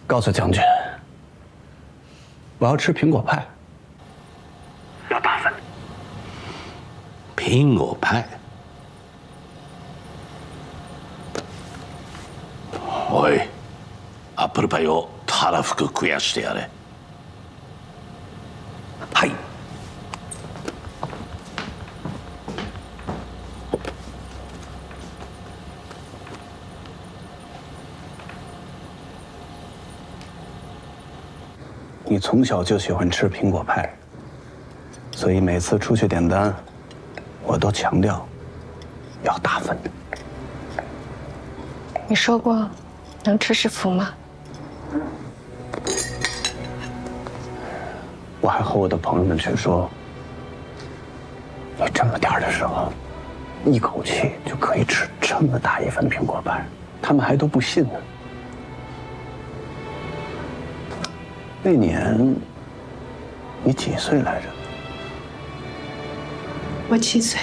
告诉将军，我要吃苹果派，要大份。苹果派。おい、アップルパイをたらふく食やしてやれ。はい。你从小就喜欢吃苹果派，所以每次出去点单，我都强调要大份的。你说过，能吃是福吗？我还和我的朋友们去说，你这么点儿的时候，一口气就可以吃这么大一份苹果派，他们还都不信呢。那年你几岁来着我7岁。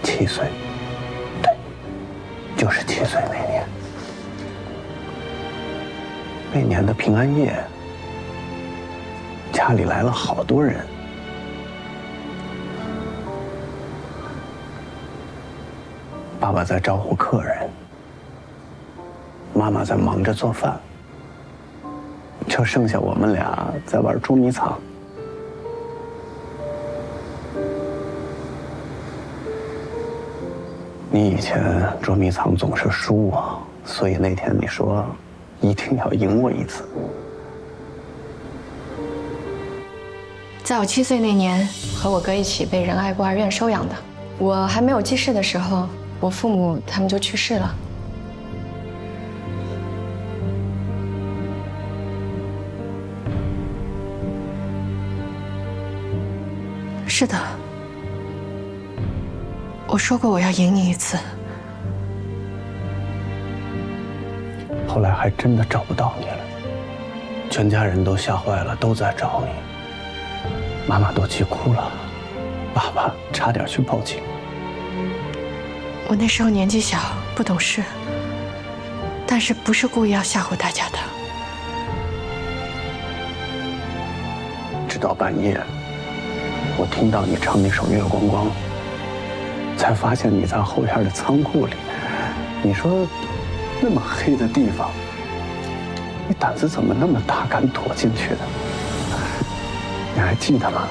？7岁，对，就是7岁那年。那年的平安夜，家里来了好多人。爸爸在招呼客人，妈妈在忙着做饭，就剩下我们俩在玩捉迷藏。你以前捉迷藏总是输我，所以那天你说一定要赢我一次。在我7岁那年，和我哥一起被仁爱孤儿院收养的。我还没有记事的时候，我父母他们就去世了。是的，我说过我要赢你一次。后来还真的找不到你了，全家人都吓坏了，都在找你。妈妈都急哭了，爸爸差点去报警。我那时候年纪小，不懂事，但是不是故意要吓唬大家的。直到半夜，我听到你唱那首《月光光》，才发现你在后院的仓库里。你说，那么黑的地方，你胆子怎么那么大，敢躲进去的？你还记得吗？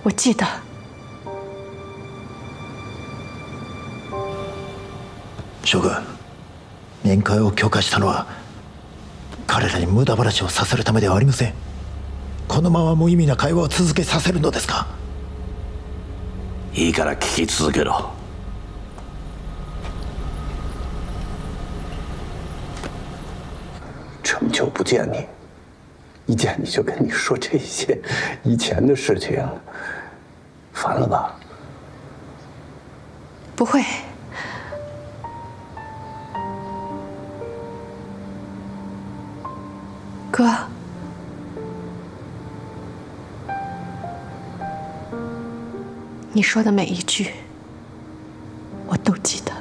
我记得。諸君、面会を許可したのは彼らに無駄話をさせるためではありません。このまま無意味な会話を続けさせるのですか？いいから聞き続けろ。这么久不见你，一见你就跟你说这些以前的事情，烦了吧？不会。哥，你说的每一句，我都记得。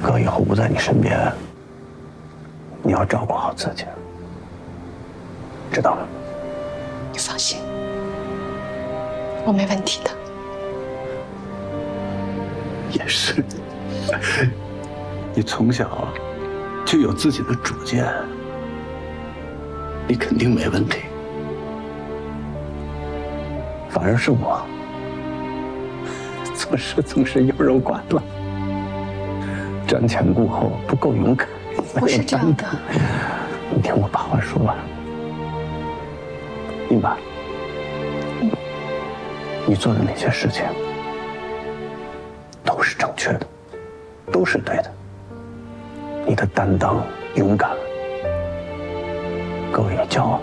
哥以后不在你身边，你要照顾好自己，知道吗？你放心，我没问题的。也是，你从小就有自己的主见，你肯定没问题。反而是我，做事总是优柔寡断，瞻前顾后，不够勇敢。不是这样的。你听我把话说完。英爸，你做的那些事情都是正确的，都是对的。你的担当、勇敢，哥为你骄傲。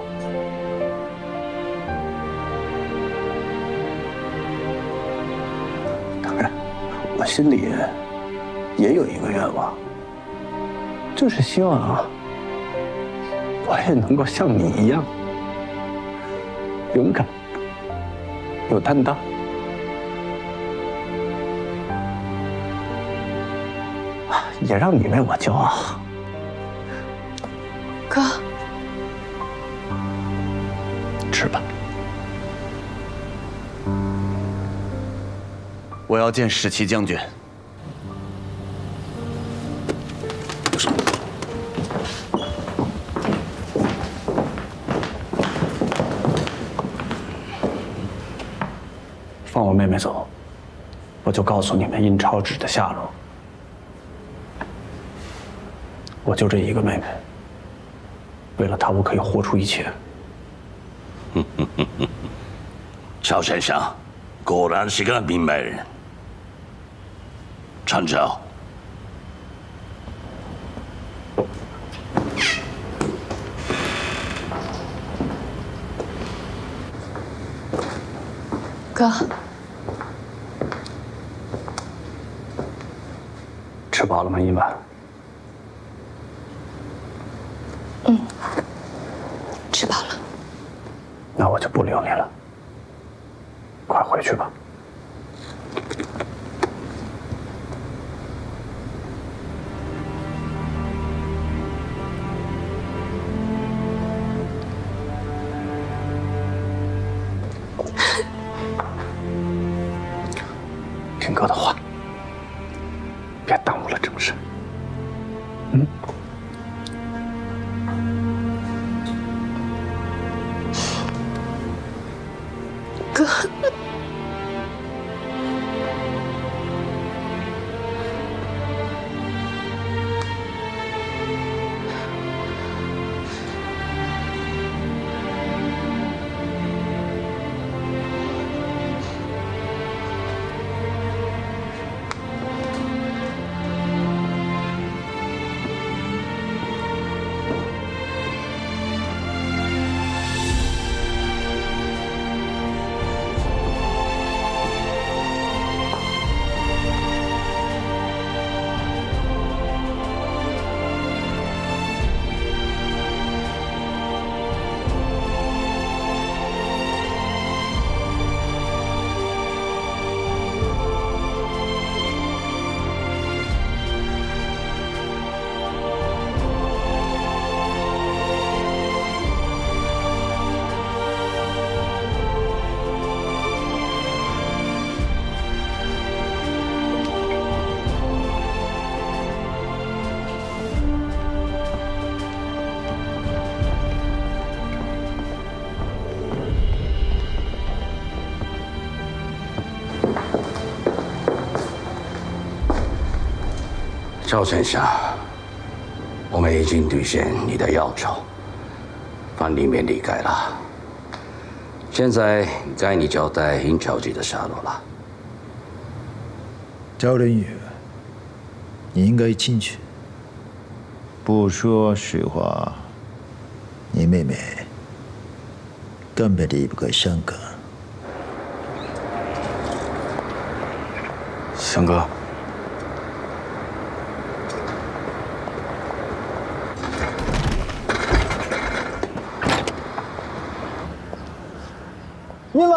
我心里也有一个愿望，就是希望我也能够像你一样勇敢、有担当。也让你为我骄傲。哥，吃吧。我要见史奇将军。放我妹妹走，我就告诉你们印钞纸的下落。我就这一个妹妹，为了她，我可以豁出一切。赵先生，果然是个明白人。陈昭，哥，吃饱了吗，一晚？吃饱了。那我就不留你了，快回去吧。听哥的话，别耽误了正事。哥，赵先生，我们已经兑现你的要求，范立勉离开了。现在该你交代印钞机的下落了。赵仁宇，你应该进去。不说实话，你妹妹根本离不开香港。翔哥。你们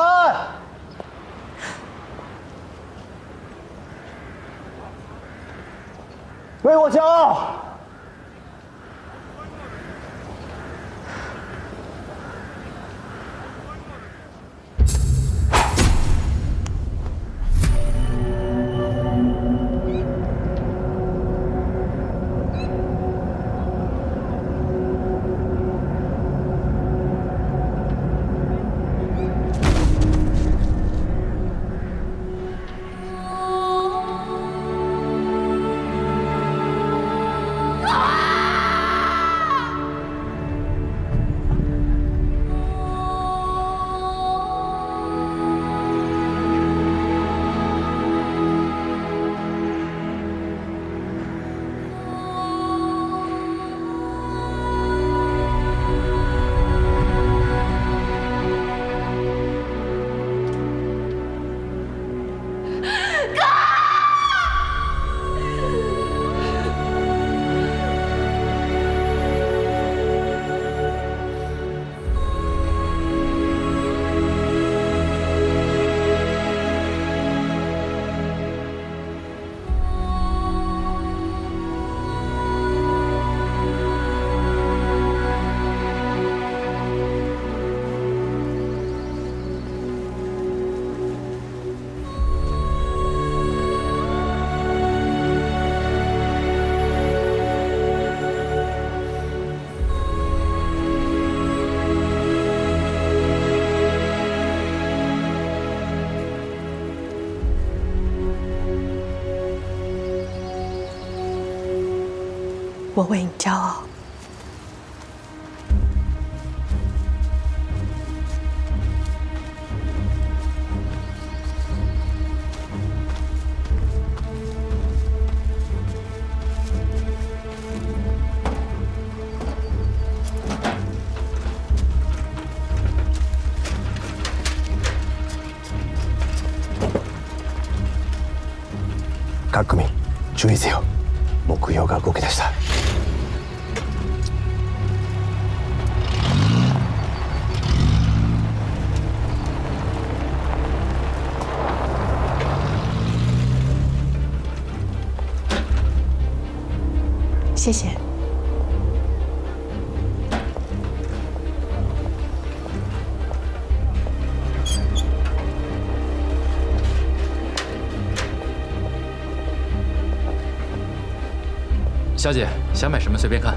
为我骄傲！我为你骄傲。各組注意せよ。目標が動き出した。谢谢。小姐，想买什么随便看。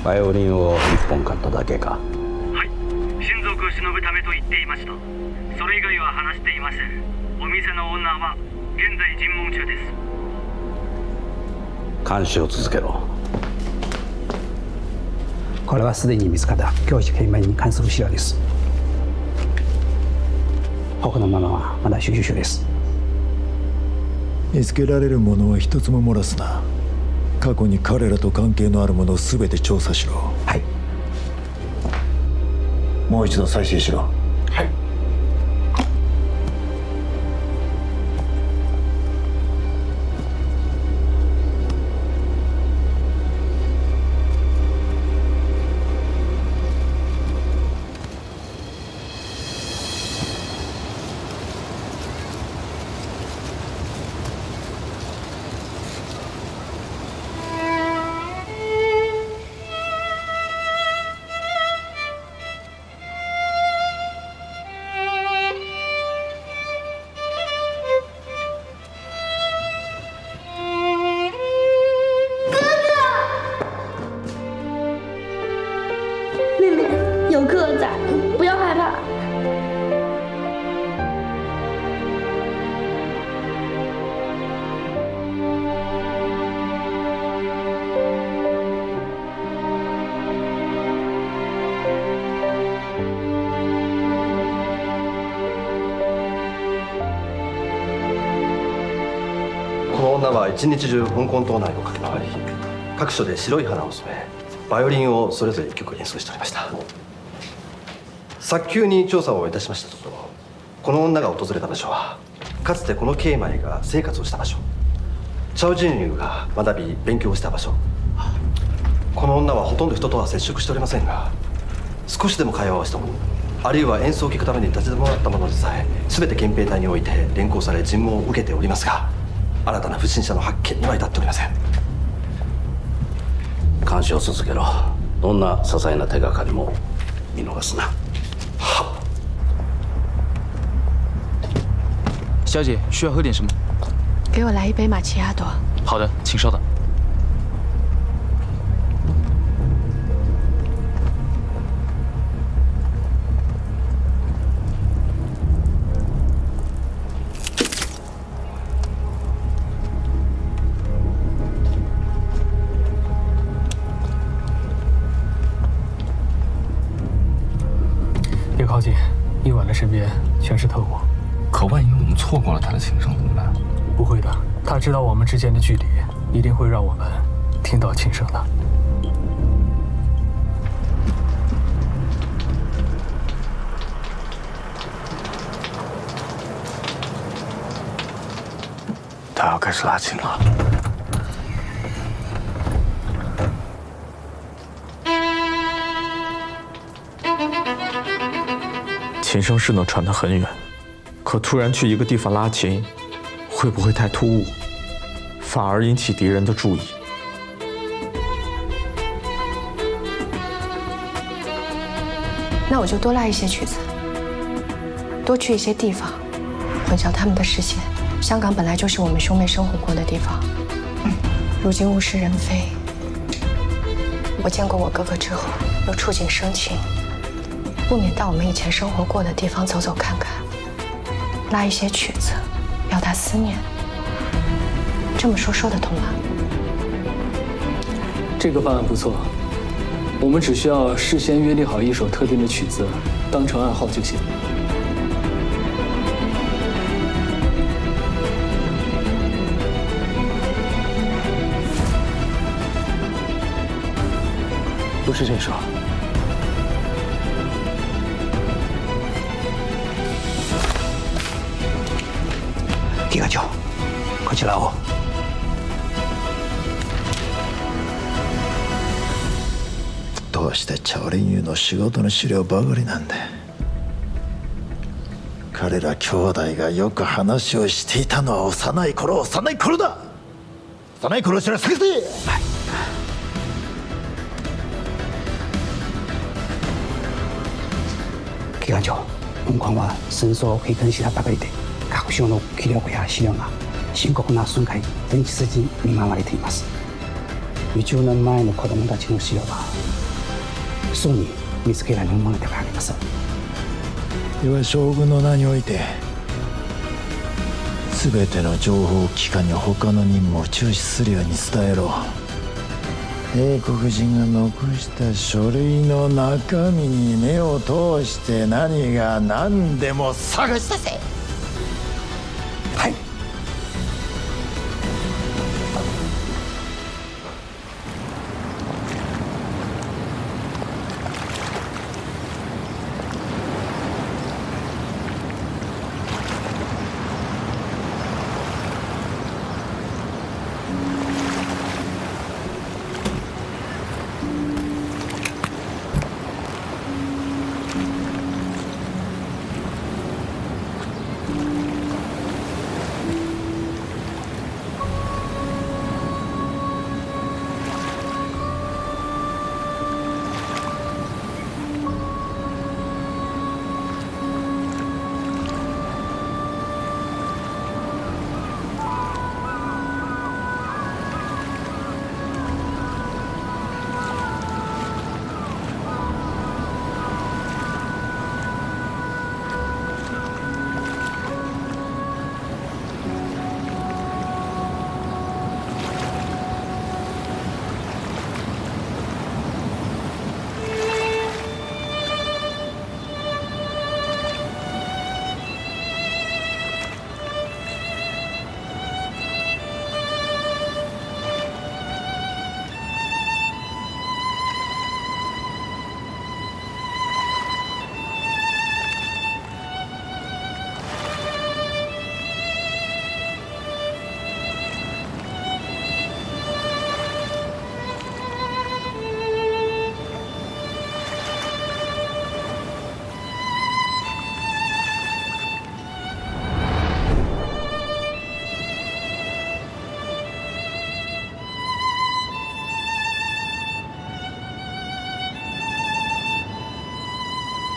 バイオリンを1本買っただけか。はい、親族を忍ぶためと言っていました。それ以外は話していません。お店のオーナーは現在尋問中です。監視を続けろ。これはすでに見つかった教師検米に関する資料です。他のものはまだ収集中です。見つけられるものは一つも漏らすな。過去に彼らと関係のあるものを全て調査しろ。はい。もう一度再生しろ。はい。有客在，不要害怕。この女は一日中香港島内を駆け回り、各所で白い花を染め、バイオリンをそれぞれ1曲演奏しておりました。早急に調査をいたしましたところ、この女が訪れた場所はかつてこの慶米が生活をした場所、チャオ・ジンリュウが学び勉強をした場所。この女はほとんど人とは接触しておりませんが、少しでも会話をしたもの、あるいは演奏を聴くために立ち止まったものでさえ全て憲兵隊において連行され尋問を受けておりますが、新たな不審者の発見には至っておりません。監視を続けろ。どんな些細な手がかりも見逃すな。小姐，需要喝点什么？给我来一杯玛奇亚朵。好的，请稍等。别靠近，一晚的身边全是特务。可万一我们错过了他的琴声怎么办？不会的，他知道我们之间的距离，一定会让我们听到琴声的。他要开始拉琴了。琴声是能传得很远，可突然去一个地方拉琴，会不会太突兀，反而引起敌人的注意？那我就多拉一些曲子。多去一些地方，混淆他们的视线。香港本来就是我们兄妹生活过的地方，如今物是人非。我见过我哥哥之后，又触景生情，不免到我们以前生活过的地方走走看看，拉一些曲子，表达思念。这么说得通吗？这个方案不错，我们只需要事先约定好一首特定的曲子，当成暗号就行。不是这首。警官長、こちらを。どうしてチャオリンユの仕事の資料ばかりなんだ。彼ら兄弟がよく話をしていたのは幼い頃だ。幼い頃知らせて。はい。警官長、本館は戦争を経験したばかりで各省の記録や資料が深刻な損壊、前日に見舞われています。20年前の子供たちの資料はすぐに見つけられるものではありません。では将軍の名において全ての情報機関に他の任務を中止するように伝えろ。英国人が残した書類の中身に目を通して何が何でも探し出せ。はい。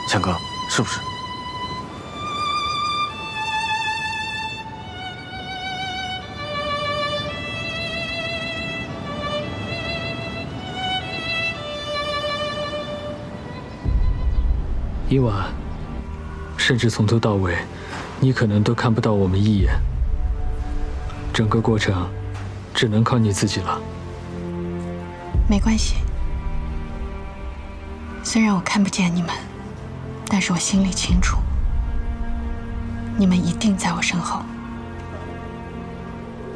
强哥，是不是？伊娃，甚至从头到尾，你可能都看不到我们一眼。整个过程，只能靠你自己了。没关系，虽然我看不见你们。但是我心里清楚，你们一定在我身后。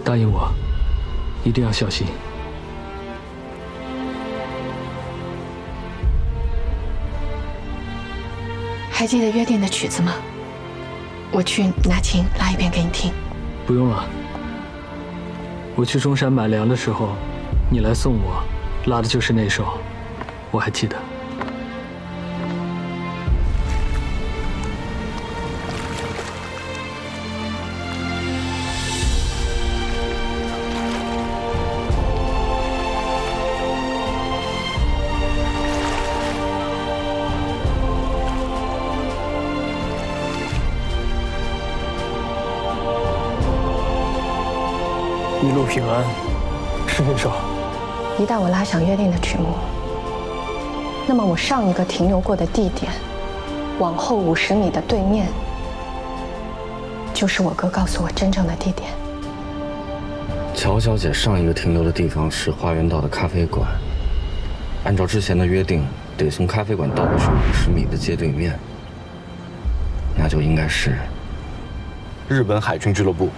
答应我，一定要小心。还记得约定的曲子吗？我去拿琴拉一遍给你听。不用了。我去中山买粮的时候，你来送我，拉的就是那首，我还记得。平安，是那首。一旦我拉响约定的曲目，那么我上一个停留过的地点，往后50米的对面，就是我哥告诉我真正的地点。乔小姐上一个停留的地方是花园道的咖啡馆，按照之前的约定，得从咖啡馆倒过去50米的街对面，那就应该是日本海军俱乐部。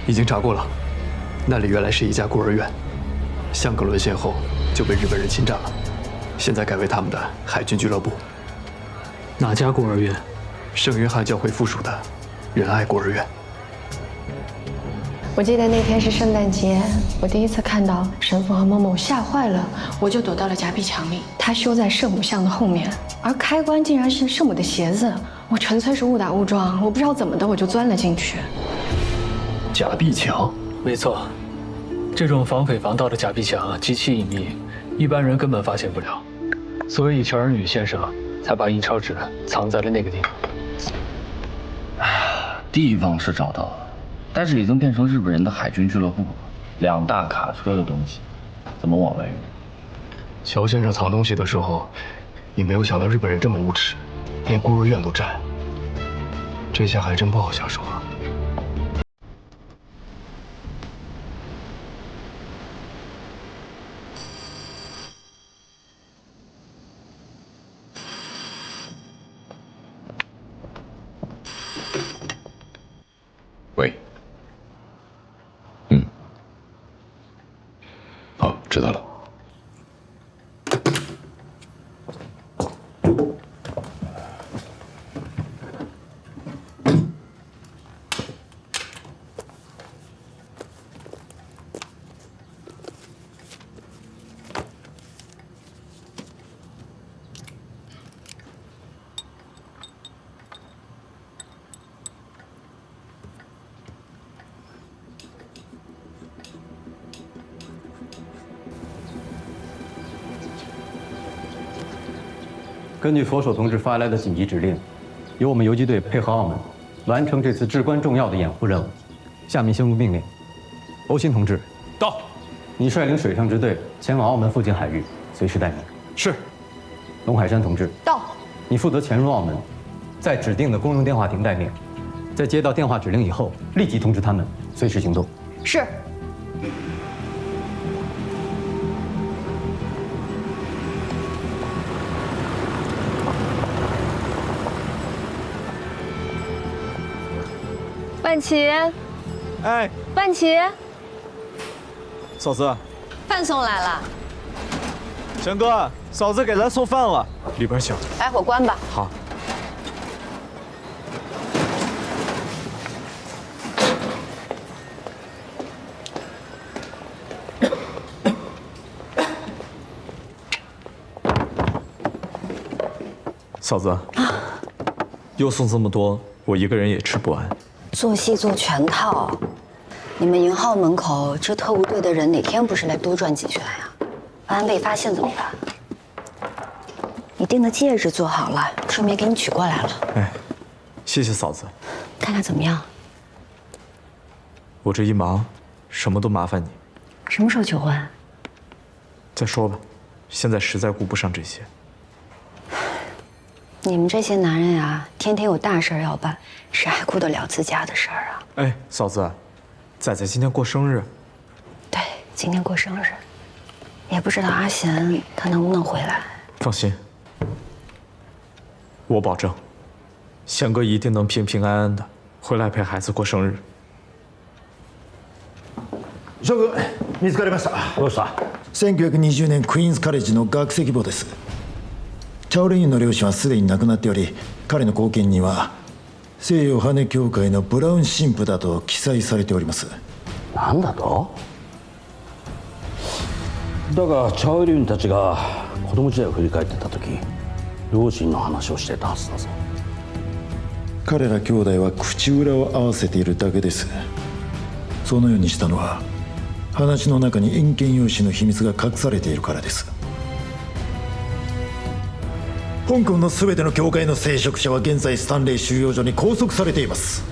已经查过了，那里原来是一家孤儿院，香格沦陷后就被日本人侵占了，现在改为他们的海军俱乐部。哪家孤儿院？圣约翰教会附属的仁爱孤儿院。我记得那天是圣诞节，我第一次看到神父和某某，吓坏了，我就躲到了夹壁墙里。他修在圣母像的后面，而开关竟然是圣母的鞋子。我纯粹是误打误撞，我不知道怎么的我就钻了进去。夹壁墙，没错，这种防匪防盗的夹壁墙极其隐秘，一般人根本发现不了，所以乔尔女先生才把印钞纸藏在了那个地方。地方是找到了，但是已经变成日本人的海军俱乐部了，2大卡车的东西，怎么往外运？乔先生藏东西的时候，也没有想到日本人这么无耻，连孤儿院都占。这下还真不好下手啊。喂，好，知道了。根据佛手同志发来的紧急指令，由我们游击队配合澳门，完成这次至关重要的掩护任务。下面宣布命令：欧新同志到，你率领水上支队前往澳门附近海域，随时待命。是。龙海山同志到，你负责潜入澳门，在指定的公用电话亭待命，在接到电话指令以后，立即通知他们，随时行动。是。万琪，哎，万琪，嫂子，饭送来了。陈哥，嫂子给咱送饭了，里边请。待会儿关吧。好。嫂子，又送这么多，我一个人也吃不完。做戏做全套，你们营号门口这特务队的人哪天不是来多赚几圈呀？万一被发现怎么办？你订的戒指做好了，顺便给你取过来了。哎，谢谢嫂子。看看怎么样？我这一忙，什么都麻烦你。什么时候求婚？再说吧，现在实在顾不上这些。你们这些男人呀，天天有大事要办，谁还顾得了自家的事儿啊？哎，嫂子，仔仔今天过生日。对，今天过生日，也不知道阿贤他能不能回来。放心，我保证，贤哥一定能平平安安的回来陪孩子过生日。将軍、見つかりました。どうした？1920年クイーンズカレッジの学籍簿です。チャオレインの両親はすでに亡くなっており、彼の後見には西洋羽協会のブラウン神父だと記載されております。なんだと？だがチャオレインたちが子供時代を振り返ってた時、両親の話をしてたはずだぞ。彼ら兄弟は口裏を合わせているだけです。そのようにしたのは話の中に円形用紙の秘密が隠されているからです。香港の全ての教会の聖職者は現在スタンレー収容所に拘束されています。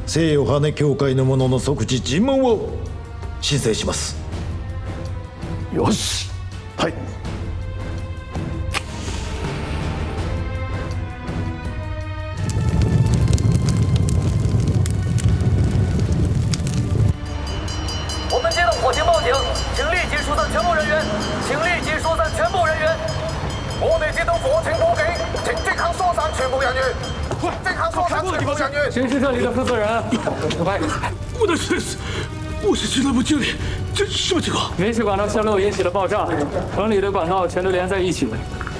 聖ヨハネ教会の者の即時尋問を申請します。よし。はい。我们接到火警报警，请立即疏散全部人员，请立即疏散全部人员。我哋接到火警报警，请即刻疏散全部人员。即刻疏散全部人员。谁是这里的负责人？快！我的生死，我是俱乐部经理，这什么情况？煤气管道泄漏引起的爆炸，城里的管道全都连在一起。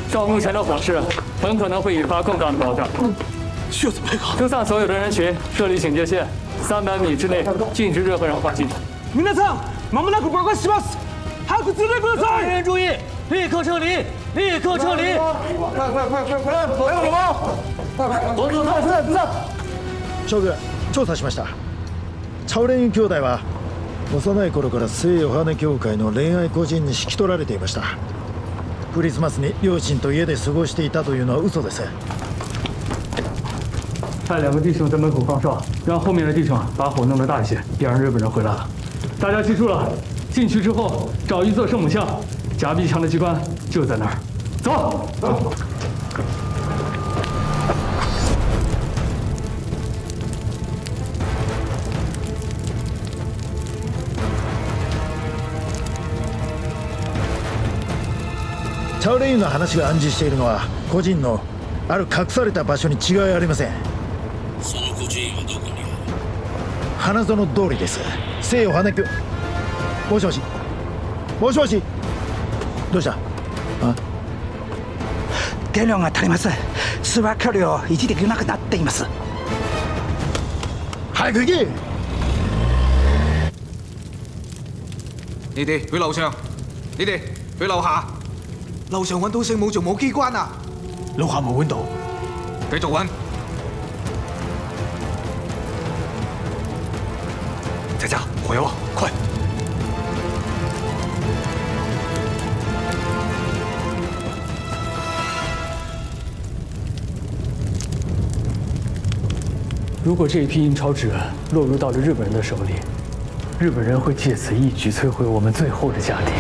照目前的火势，很可能会引发更大的爆炸。需要怎么配合？疏散所有的人群，设立警戒线，300米之内禁止任何人跨境。皆さん、まもなく爆発します。早く連れてください。人员注意，立刻撤离，立刻撤离！快！还有什么？快！将軍、調査しました。チャオレンユ兄弟は幼い頃から聖ヨハネ教会の恋愛孤児院に引き取られていました。クリスマスに両親と家で過ごしていたというのは嘘です。派2个弟兄在门口放哨，让后面的弟兄把火弄得大一些，别让日本人回来了。大家记住了，进去之后找一座圣母像，夹壁墙的机关就在那儿。走。チャオレンユの話が暗示しているのは個人のある隠された場所に違いありません。その個人はどこにある？花園通りです。聖ヨハネ教。もしもし。もしもし。どうした？あ？電量が足りません。通話距離を維持できなくなっています。早く行け！你哋去樓上，你哋去樓下。樓上揾到聖母仲冇機關啊！樓下冇揾到，繼續揾。仔仔，火油啊，快！如果这一批印钞纸落入到了日本人的手里，日本人会借此一举摧毁我们最后的家庭。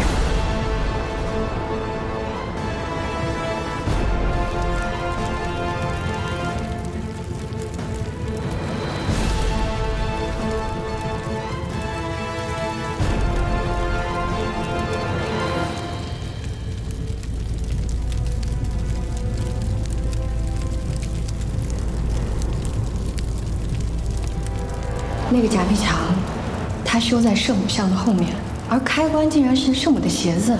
那个假壁墙，它修在圣母像的后面，而开关竟然是圣母的鞋子。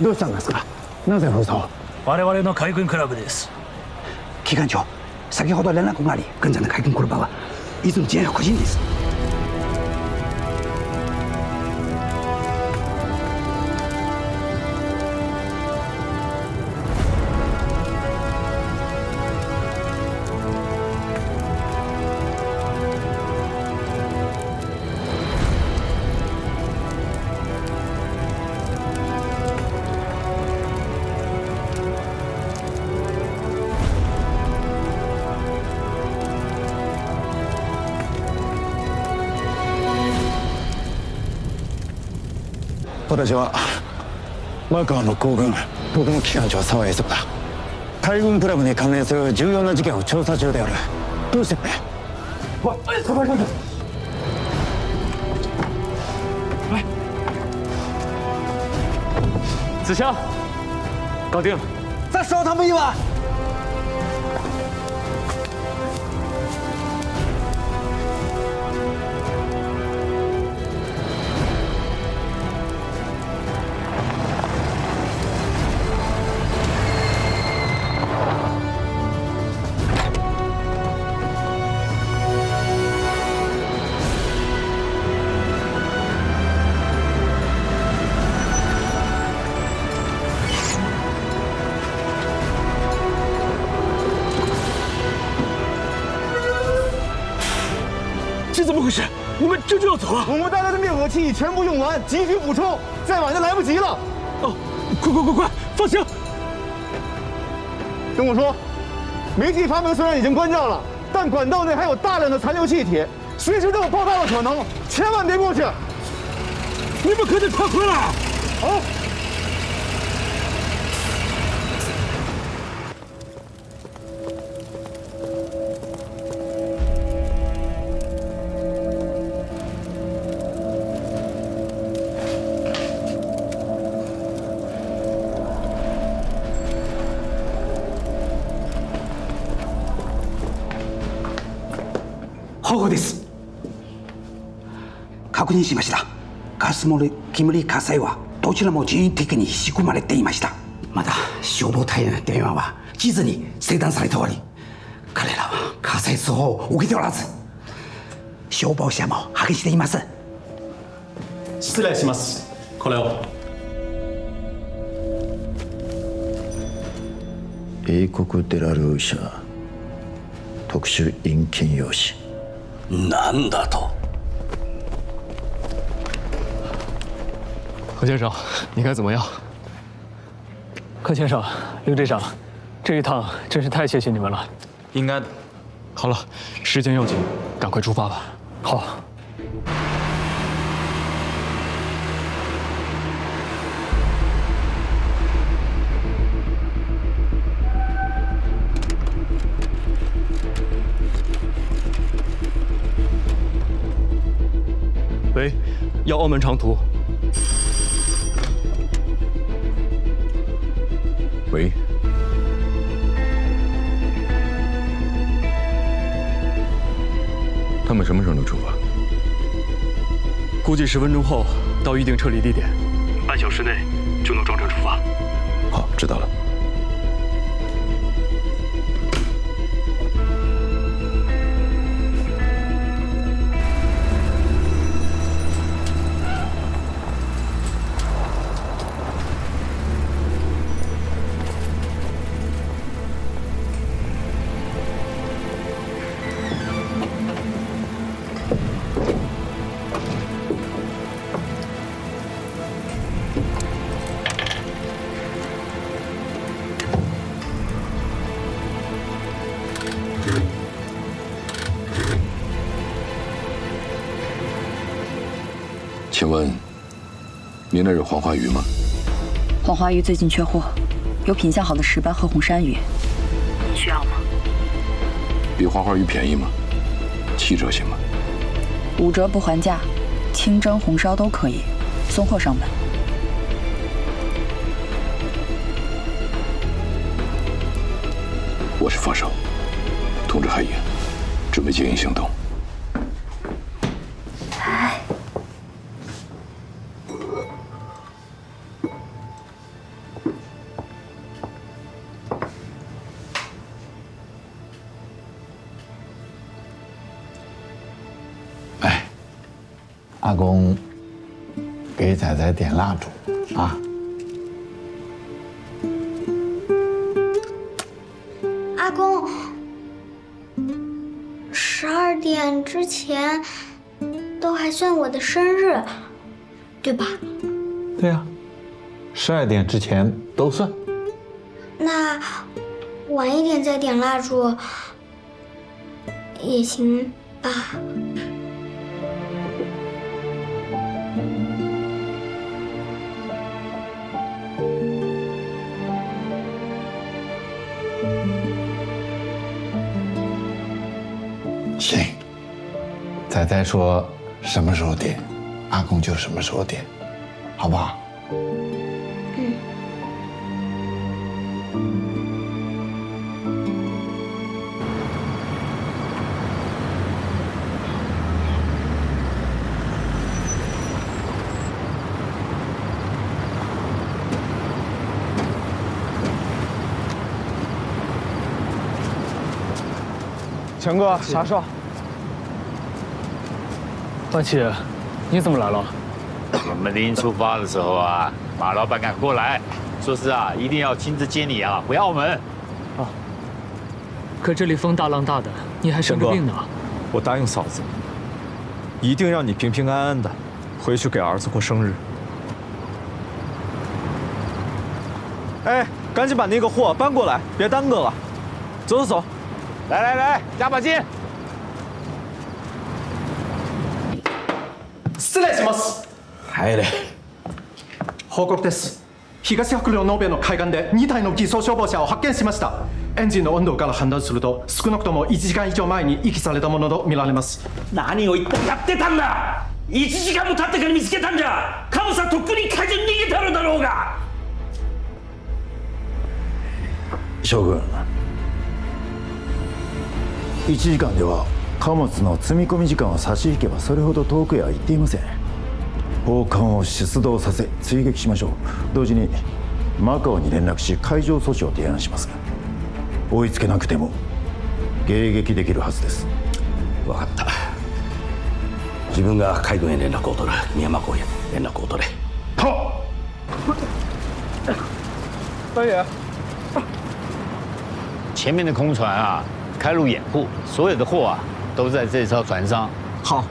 どうしたんですか？なぜ封鎖を？我々の海軍クラブです。機関長、先ほど連絡があり、現在の海軍クラブは泉全副人です。私はマカオの皇軍国務機関長沢栄作だ。海軍クラブに関連する重要な事件を調査中である。どうしてくれ？沢先生。子香，搞定了。再烧他们一碗。回事？你们这就要走了？我们带来的灭火器全部用完，急需补充，再晚就来不及了。哦，快，放行！跟我说，煤气阀门虽然已经关掉了，但管道内还有大量的残留气体，随时都有爆炸的可能，千万别过去。你们可得快回来！好。保護です。確認しました。ガス漏れ、煙火災はどちらも人為的に仕組まれていました。また消防隊への電話は地図に切断されており、彼らは火災通報を受けておらず、消防車も派遣しています。失礼します。これを。英国デラルー社特殊陰金用紙。なんだと？何先生，你看怎么样？柯先生，刘队长，这一趟真是太谢谢你们了。应该的。好了，时间要紧，赶快出发吧。好。喂，要澳门长途。喂。他们什么时候能出发？估计10分钟后到预定撤离地点，半小时内就能装车出发。好，知道了。请问，您那是黄花鱼吗？黄花鱼最近缺货，有品相好的石斑和红山鱼，你需要吗？比黄花鱼便宜吗？7折行吗？5折不还价，清蒸、红烧都可以，送货上门。我是放手，通知海英，准备接应行动。阿公，给仔仔点蜡烛啊！阿公，12点之前都还算我的生日，对吧？对呀，12点之前都算。那晚一点再点蜡烛也行吧？行，仔仔说什么时候点，阿公就什么时候点，好不好？嗯。强哥，啥事？万七，你怎么来了？我们临出发的时候啊，马老板赶过来，说是啊，一定要亲自接你啊，回澳门。啊。可这里风大浪大的，你还生着病呢。我答应嫂子，一定让你平平安安的回去给儿子过生日。哎，赶紧把那个货搬过来，别耽搁了。走走走，来，加把劲！失礼します。入れ。報告です。東白陵ノーベの海岸で2体の偽装消防車を発見しました。エンジンの温度から判断すると少なくとも1時間以上前に遺棄されたものとみられます。何を一体やってたんだ。1時間も経ってから見つけたんじゃ。カモさんとっくに海上に逃げてるだろうが。将軍、1時間では貨物の積み込み時間を差し引けばそれほど遠くへは行っていません。砲艦を出動させ追撃しましょう。同時にマカオに連絡し海上阻止を提案します。追いつけなくても迎撃できるはずです。分かった。自分が海軍へ連絡を取る。宮山港へ連絡を取れ。好。大爷。前面的空船啊，开路掩护，所有的货啊都在这艘船上。好，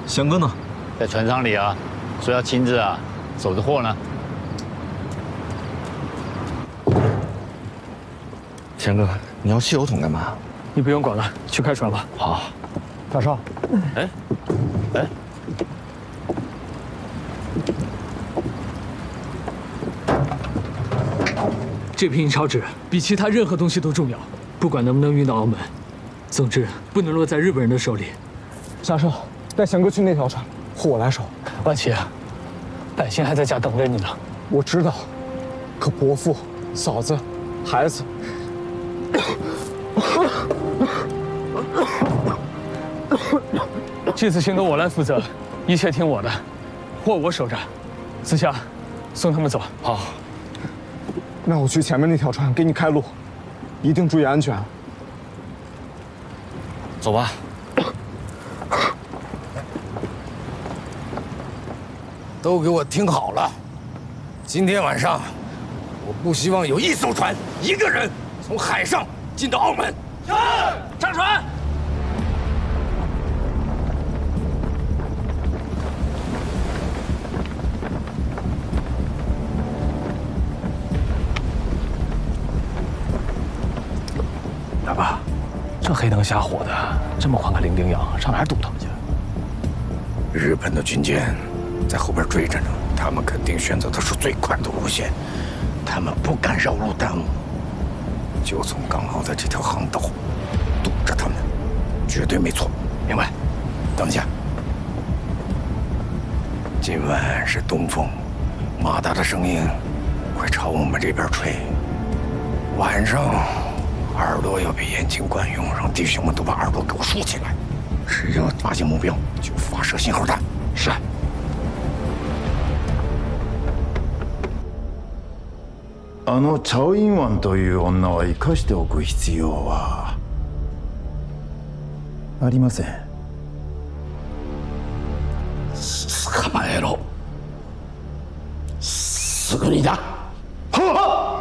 翔哥呢？在船舱里啊，说要亲自啊守着货呢。翔哥，你要汽油桶干嘛？你不用管了，去开船吧。好。大少。哎。这瓶印钞纸比其他任何东西都重要，不管能不能运到澳门，总之不能落在日本人的手里。沙少，带翔哥去那条船，货我来守。万琪，百姓还在家等着你呢。我知道，可伯父、嫂子、孩子，这次行动我来负责，一切听我的，货我守着。子夏，送他们走。好。那我去前面那条船给你开路，一定注意安全。走吧。都给我听好了，今天晚上，我不希望有一艘船、一个人从海上进到澳门。是，上船。大爸，这黑灯瞎火的，这么宽个伶仃洋，上哪儿堵他们去？日本的军舰在后边追着呢，他们肯定选择的是最快的路线，他们不敢绕路耽误，就从刚好的这条航道堵着他们，绝对没错。明白？等一下，今晚是东风，马达的声音会朝我们这边吹，晚上。耳朵要比眼睛管用，让弟兄们都把耳朵给我竖起来。只要发现目标，就发射信号弹。是。チャオインワンという女は生かしておく必要はありません。捕まえろ。すぐにだ。はっ。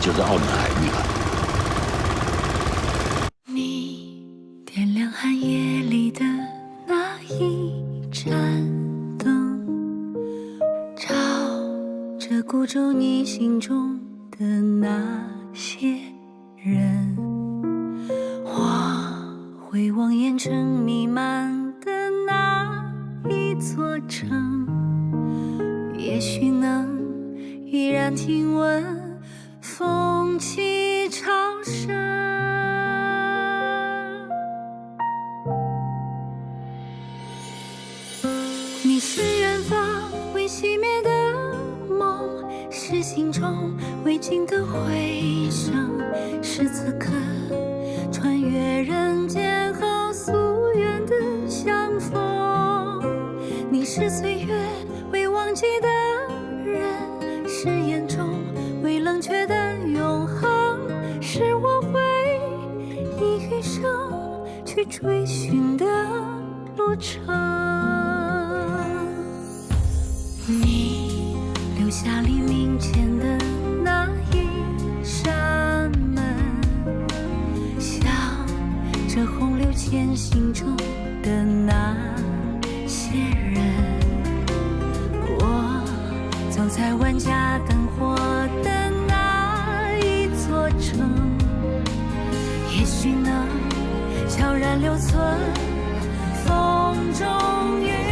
就是澳门海域了。你点亮寒夜里的那一盏灯，照着孤舟你心中的那些人，我回望烟尘弥漫的那一座城，也许能依然听闻风起潮声。你是远方未熄灭的梦，是心中未尽的回声，是此刻穿越人间后夙愿的相逢。你是岁月未忘记的人，是眼中未冷却的永恒，是我会以余生去追寻的路程。你留下黎明前的那一扇门，像这洪流前行中的那些人，我走在万家灯火的那一座城，也许能悄然留存风中月。